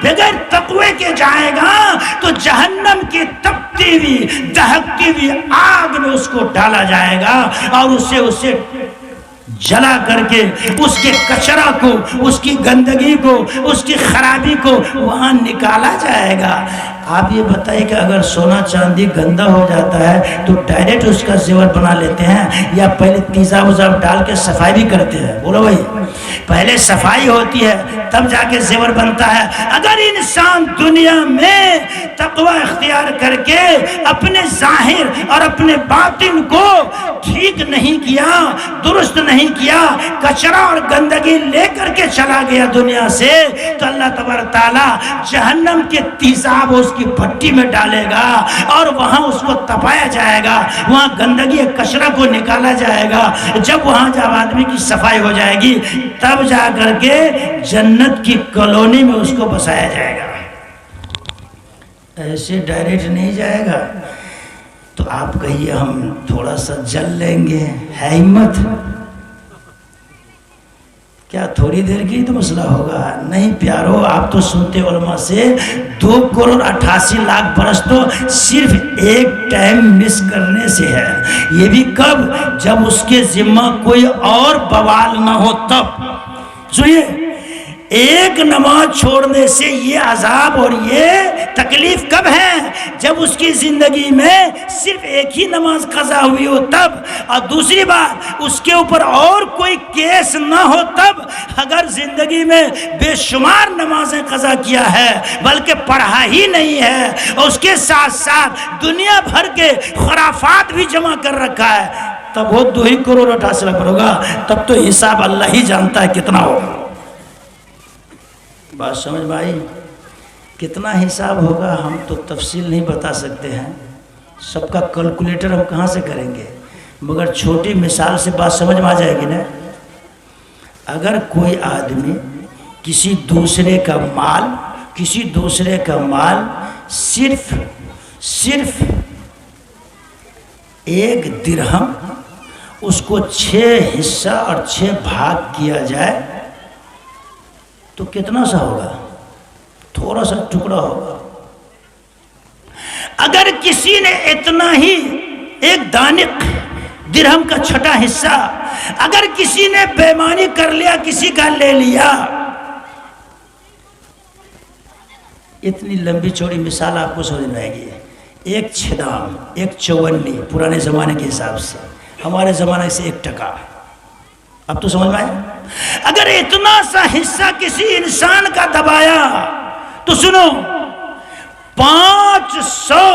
بغیر تقوی کے جائے گا تو جہنم کی تپتی ہوئی دہکتی ہوئی آگ میں اس کو ڈالا جائے گا اور اسے جلا کر کے اس کے کچرا کو، اس کی گندگی کو، اس کی خرابی کو وہاں نکالا جائے گا۔ آپ یہ بتائیے کہ اگر سونا چاندی گندا ہو جاتا ہے تو ڈائریکٹ اس کا زیور بنا لیتے ہیں یا پہلے تیزاب وزاب ڈال کے صفائی بھی کرتے ہیں؟ بولو بھائی، پہلے صفائی ہوتی ہے تب جا کے زیور بنتا ہے۔ اگر انسان دنیا میں تقوی اختیار کر کے اپنے ظاہر اور اپنے باطن کو ٹھیک نہیں کیا، درست نہیں کیا، کچرا اور گندگی لے کر کے چلا گیا دنیا سے، تو اللہ تبارک تعالیٰ جہنم کے تیزاب اس کی بھٹی میں ڈالے گا اور وہاں اس کو تپایا جائے گا، وہاں گندگی کچرا کو نکالا جائے گا۔ جب وہاں جب آدمی کی صفائی ہو جائے گی تب جا کر کے جنت کی کالونی میں اس کو بسایا جائے گا، ایسے ڈائریکٹ نہیں جائے گا۔ تو آپ کہیے ہم تھوڑا سا جل لیں گے، ہے ہمت؟ کیا تھوڑی دیر کی تو مسئلہ ہوگا؟ نہیں پیارو، آپ تو سنتے علماء سے 2,88,00,000 برس تو صرف ایک ٹائم مس کرنے سے ہے۔ یہ بھی کب؟ جب اس کے ذمہ کوئی اور بوال نہ ہو تب۔ سنیے، ایک نماز چھوڑنے سے یہ عذاب اور یہ تکلیف کب ہے؟ جب اس کی زندگی میں صرف ایک ہی نماز قضا ہوئی ہو تب، اور دوسری بات اس کے اوپر اور کوئی کیس نہ ہو تب۔ اگر زندگی میں بے شمار نمازیں قضا کیا ہے بلکہ پڑھا ہی نہیں ہے اور اس کے ساتھ ساتھ دنیا بھر کے خرافات بھی جمع کر رکھا ہے، تب وہ 2,88,00,000 پر ہوگا۔ تب تو حساب اللہ ہی جانتا ہے کتنا ہوگا۔ بات سمجھ میں آئی؟ کتنا حساب ہوگا ہم تو تفصیل نہیں بتا سکتے ہیں، سب کا کیلکولیٹر ہم کہاں سے کریں گے، مگر چھوٹی مثال سے بات سمجھ میں آ جائے گی نا۔ اگر کوئی آدمی کسی دوسرے کا مال صرف 1 درہم اس کو 6 حصہ اور 6 بھاگ کیا جائے تو کتنا سا ہوگا؟ تھوڑا سا ٹکڑا ہوگا۔ اگر کسی نے اتنا ہی 1 دانق درہم کا چھٹا حصہ اگر کسی نے بے ایمانی کر لیا، کسی کا لے لیا، اتنی لمبی چوڑی مثال آپ کو سمجھ میں آئے گی۔ 1 چھدام، 1 چونی پرانے زمانے کے حساب سے، ہمارے زمانے سے 1 ٹکا، اب تو سمجھ میں آئے؟ اگر اتنا سا حصہ کسی انسان کا دبایا تو سنو، 500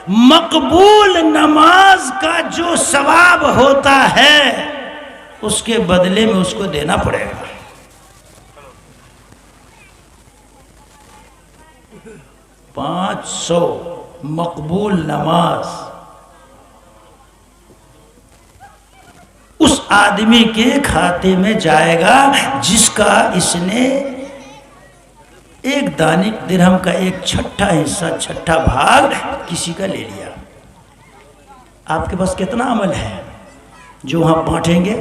مقبول نماز کا جو ثواب ہوتا ہے اس کے بدلے میں اس کو دینا پڑے گا۔ 500 مقبول نماز اس آدمی کے کھاتے میں جائے گا جس کا اس نے 1 دانق درہم کا 1 چھٹا حصہ، چھٹا بھاگ کسی کا لے لیا۔ آپ کے پاس کتنا عمل ہے جو وہاں بانٹیں گے؟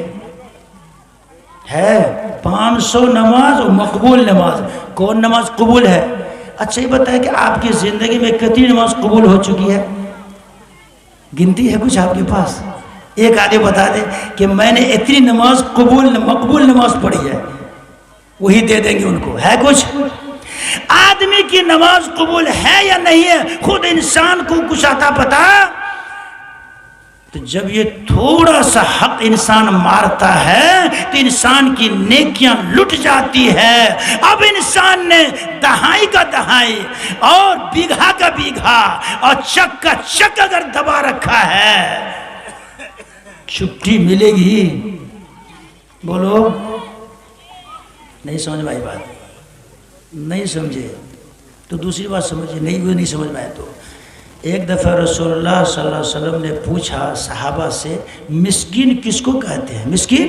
ہے 500 نماز اور مقبول نماز۔ کون نماز قبول ہے؟ اچھا یہ بتائیں کہ آپ کی زندگی میں کتنی نماز قبول ہو چکی ہے؟ گنتی ہے کچھ آپ کے پاس؟ ایک آدمی بتا دے کہ میں نے اتنی نماز مقبول نماز پڑھی ہے، وہی دے دیں گے ان کو۔ ہے کچھ؟ آدمی کی نماز قبول ہے یا نہیں ہے خود انسان کو کچھ آتا پتا؟ تو جب یہ تھوڑا سا حق انسان مارتا ہے تو انسان کی نیکیاں لٹ جاتی ہے۔ اب انسان نے دہائی کا دہائی اور بیگھا کا بیگھا اور چک کا چک اگر دبا رکھا ہے، چھٹی ملے گی؟ بولو، نہیں سمجھ میں آئی بات؟ نہیں سمجھے تو دوسری بات سمجھے، نہیں سمجھ میں آئے تو ایک دفعہ رسول اللہ صلی اللہ علیہ وسلم نے پوچھا صحابہ سے، مسکین کس کو کہتے ہیں؟ مسکین؟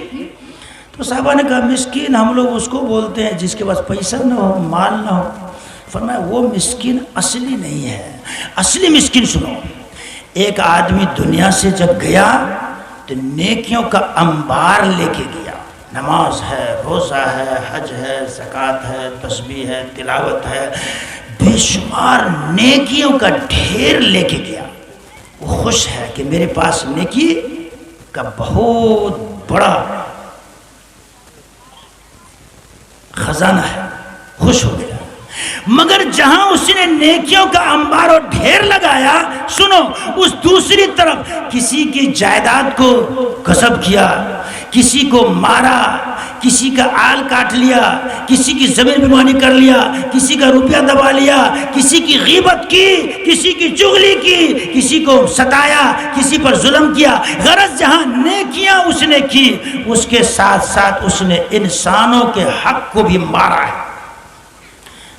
تو صحابہ نے کہا مسکین ہم لوگ اس کو بولتے ہیں جس کے پاس پیسہ نہ ہو، مال نہ ہو۔ فرمایا وہ مسکین اصلی نہیں ہے۔ اصلی مسکین سنو، ایک آدمی دنیا سے جب گیا تو نیکیوں کا انبار لے کے گیا، نماز ہے، روزہ ہے، حج ہے، زکوٰۃ ہے، تسبیح ہے، تلاوت ہے، بے شمار نیکیوں کا ڈھیر لے کے گیا۔ وہ خوش ہے کہ میرے پاس نیکی کا بہت بڑا خزانہ ہے، خوش ہو گیا۔ مگر جہاں اس نے نیکیوں کا انبار و ڈھیر لگایا، سنو، اس دوسری طرف کسی کی جائیداد کو غصب کیا، کسی کو مارا، کسی کا آل کاٹ لیا، کسی کی زمین بیمانی کر لیا، کسی کا روپیہ دبا لیا، کسی کی غیبت کی، کسی کی چغلی کی، کسی کو ستایا، کسی پر ظلم کیا۔ غرض جہاں نیکیاں اس نے کی، اس کے ساتھ ساتھ اس نے انسانوں کے حق کو بھی مارا ہے۔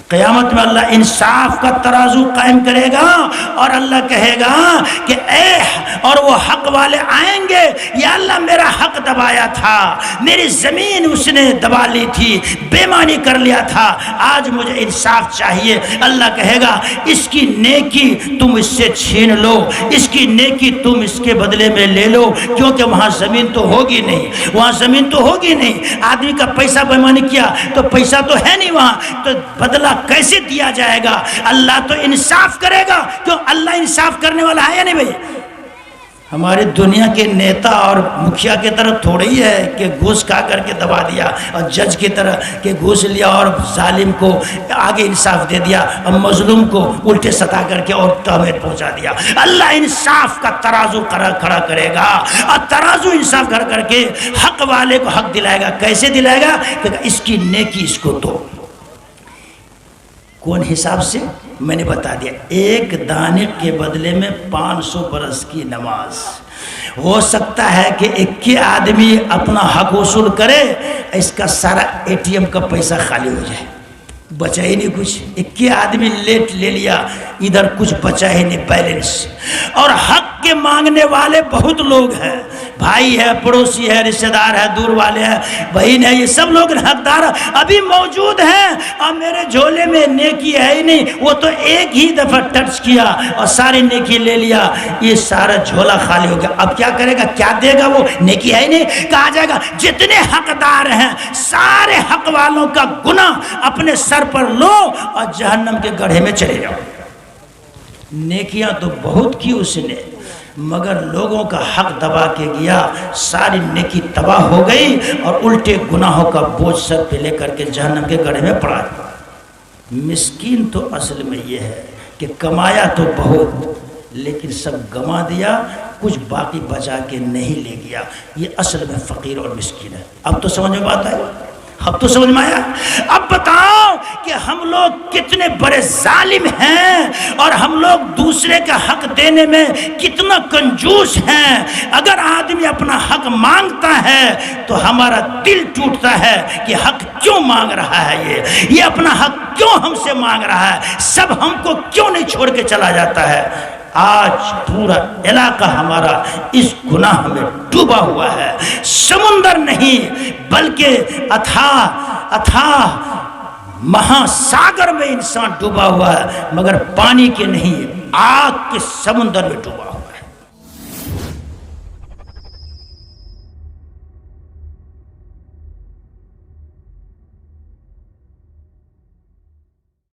قیامت میں اللہ انصاف کا ترازو قائم کرے گا اور اللہ کہے گا کہ اے، اور وہ حق والے آئیں گے، یا اللہ میرا حق دبایا تھا، میری زمین اس نے دبا لی تھی، بےمانی کر لیا تھا، آج مجھے انصاف چاہیے۔ اللہ کہے گا اس کی نیکی تم اس سے چھین لو، اس کی نیکی تم اس کے بدلے میں لے لو، کیونکہ وہاں زمین تو ہوگی نہیں، وہاں زمین تو ہوگی نہیں، آدمی کا پیسہ بےمانی کیا تو پیسہ تو ہے نہیں وہاں، تو بدلہ کیسے دیا جائے گا؟ اللہ تو انصاف کرے گا، کیوں؟ اللہ انصاف کرنے والا ہے یا نہیں بھائی؟ ہمارے دنیا کے نیتا اور مکھیا کی طرح تھوڑی ہے کہ گھوس کھا کر کے دبا دیا، اور جج کی طرح کہ گھوس لیا اور ظالم کو آگے انصاف دے دیا اور مظلوم کو الٹے ستا کر کے اور تہمت پہنچا دیا۔ اللہ انصاف کا ترازو کھڑا کرے گا، اور ترازو انصاف کر کے حق والے کو حق دلائے گا۔ کیسے دلائے گا؟ کہ اس کی نیکی اس کو دو۔ کون حساب سے؟ میں نے بتا دیا، ایک دانے کے بدلے میں 500 برس کی نماز۔ ہو سکتا ہے کہ ایک ہی آدمی اپنا حق وصول کرے، اس کا سارا ATM کا پیسہ خالی ہو جائے، بچا ہی نہیں کچھ۔ ایک ہی آدمی لیٹ لے لیا، ادھر کچھ بچا ہی نہیں بیلنس۔ اور حق کے مانگنے والے بہت لوگ ہیں، بھائی ہے، پڑوسی ہے، رشتہ دار ہے، دور والے ہیں، بہن ہے، یہ سب لوگ حقدار ابھی موجود ہیں، اور میرے جھولے میں نیکی ہے ہی نہیں، وہ تو ایک ہی دفعہ ٹچ کیا اور ساری نیکی لے لیا، یہ سارا جھولا خالی ہو گیا۔ اب کیا کرے گا؟ کیا دے گا؟ وہ نیکی ہے ہی نہیں۔ کہا جائے گا جتنے حقدار ہیں سارے حق والوں کا گناہ اپنے سر پر لو اور جہنم کے گڑھے میں چلے جاؤ۔ نیکیاں تو بہت کی اس نے، مگر لوگوں کا حق دبا کے گیا، ساری نیکی تباہ ہو گئی اور الٹے گناہوں کا بوجھ سر پہ لے کر کے جہنم کے گڑھے میں پڑا۔ مسکین تو اصل میں یہ ہے کہ کمایا تو بہت لیکن سب گما دیا، کچھ باقی بچا کے نہیں لے گیا، یہ اصل میں فقیر اور مسکین ہے۔ اب تو سمجھ میں بات ہے؟ اب تو سمجھ میں آیا؟ اب بتاؤ کہ ہم لوگ کتنے بڑے ظالم ہیں، اور ہم لوگ دوسرے کا حق دینے میں کتنا کنجوس ہیں۔ اگر آدمی اپنا حق مانگتا ہے تو ہمارا دل ٹوٹتا ہے کہ حق کیوں مانگ رہا ہے، یہ اپنا حق کیوں ہم سے مانگ رہا ہے، سب ہم کو کیوں نہیں چھوڑ کے چلا جاتا ہے۔ آج پورا علاقہ ہمارا اس گناہ میں ڈوبا ہوا ہے، سمندر نہیں بلکہ اتھاہ مہاساگر میں انسان ڈوبا ہوا ہے، مگر پانی کے نہیں، آگ کے سمندر میں ڈوبا ہوا ہے۔